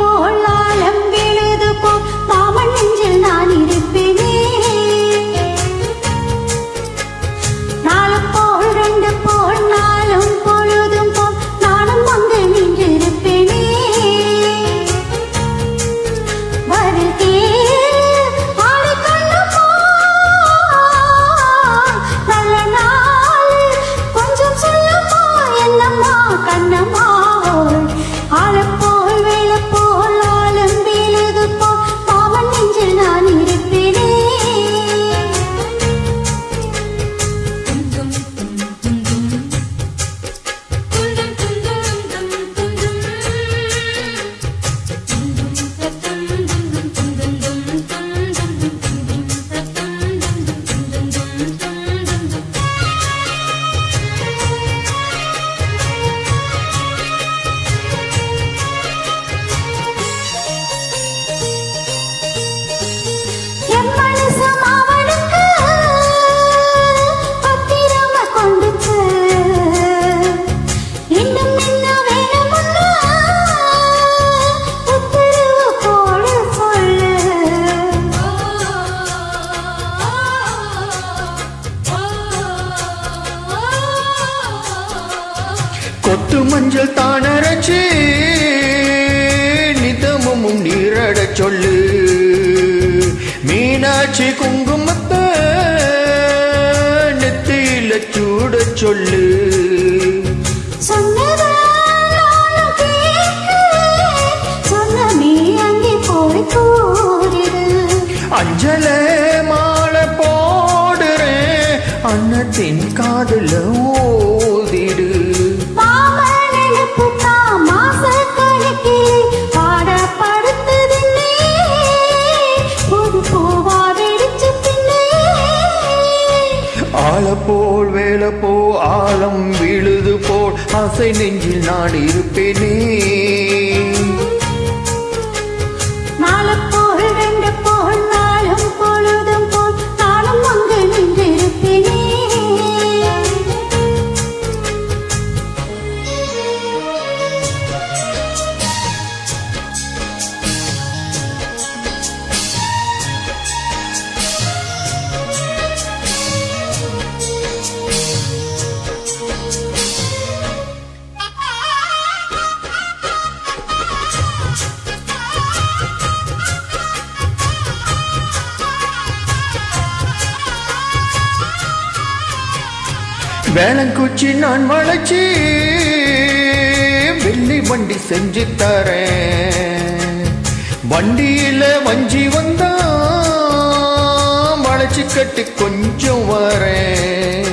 போல் ஆலம் விழுது போல் மாமன் நெஞ்சில் நான் இருப்பேனே. நாலு போல் ரெண்டு போல் நாளும் பொழுதும் போல் நானும் அங்கு நின்றிருப்பேனே. வருகே ஆடி கண்ணம்மா நல்ல நாள் கொஞ்சம் சொல்லம்மா என்னம்மா கண்ணம்மா. ஆழப்போல் வேலை போல் ஆழம் வீழுது போல் மாமன் நெஞ்சில் நான் இருப்பேனே. கொத்து மஞ்சள் தானரைச்சு நிதமும் நீரட சொல்லு. மீனாட்சி குங்குமத்தை நெத்தியில சூட சொல்லு. அஞ்சல மாலை போடுறேன் அன்னத்தின் காதுல ஓதிடு. ஆழப்போல் வேலை போ ஆழம் விழுது போல் ஆசை நெஞ்சில் நான் இருப்பேனே. நாலப்போல் ரெண்டு போல் நாளும் பொழுதும் போல் நானும் அங்கு நின்றிருப்பேனே. வேளங்குச்சி நான் வளைச்சி வெள்ளி வண்டி செஞ்சு தரேன். வண்டியில வஞ்சி வந்தா வளைச்சி கட்டி கொஞ்சம் வரேன்.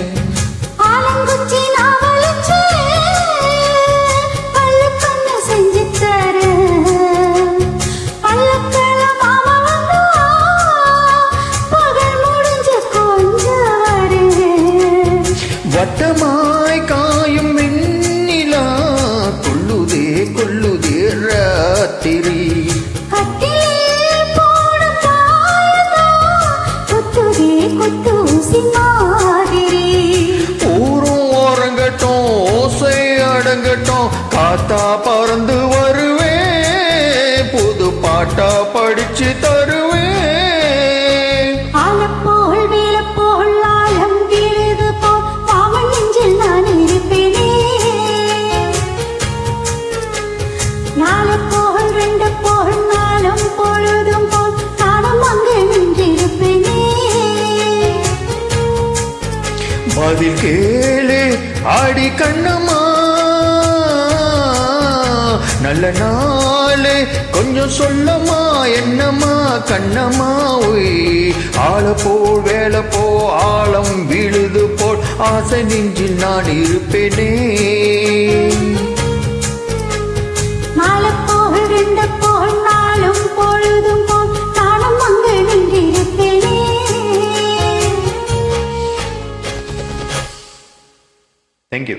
வட்டமாய் காயும் வெண்ணிலா கொள்ளுதே கொள்ளுதே ராத்திரி. ஊரும் ஓரங்கட்டும் ஓசை அடங்கட்டும் காத்தா பறந்து வருவேன் புது பாட்டா படிச்சு தருவேன். நாலப்போல் ரெண்டு போல் நாளும் பொழுதும் போல் நானும் அங்கு நின்றிருப்பேனே. பதில் கேளு ஆடி கண்ணம்மா நல்ல நாளே கொஞ்சம் சொல்லம்மா என்னம்மா கண்ணம்மா. ஒய் ஆழப்போல் வேலை போ ஆழம் விழுது போல் ஆசை நெஞ்சில் நான் இருப்பேனே. நாலப்போல் ரெண்டு போல் நாளும் பொழுதும் போல் நானும் அங்கு நின்றிருப்பேனே. Thank you.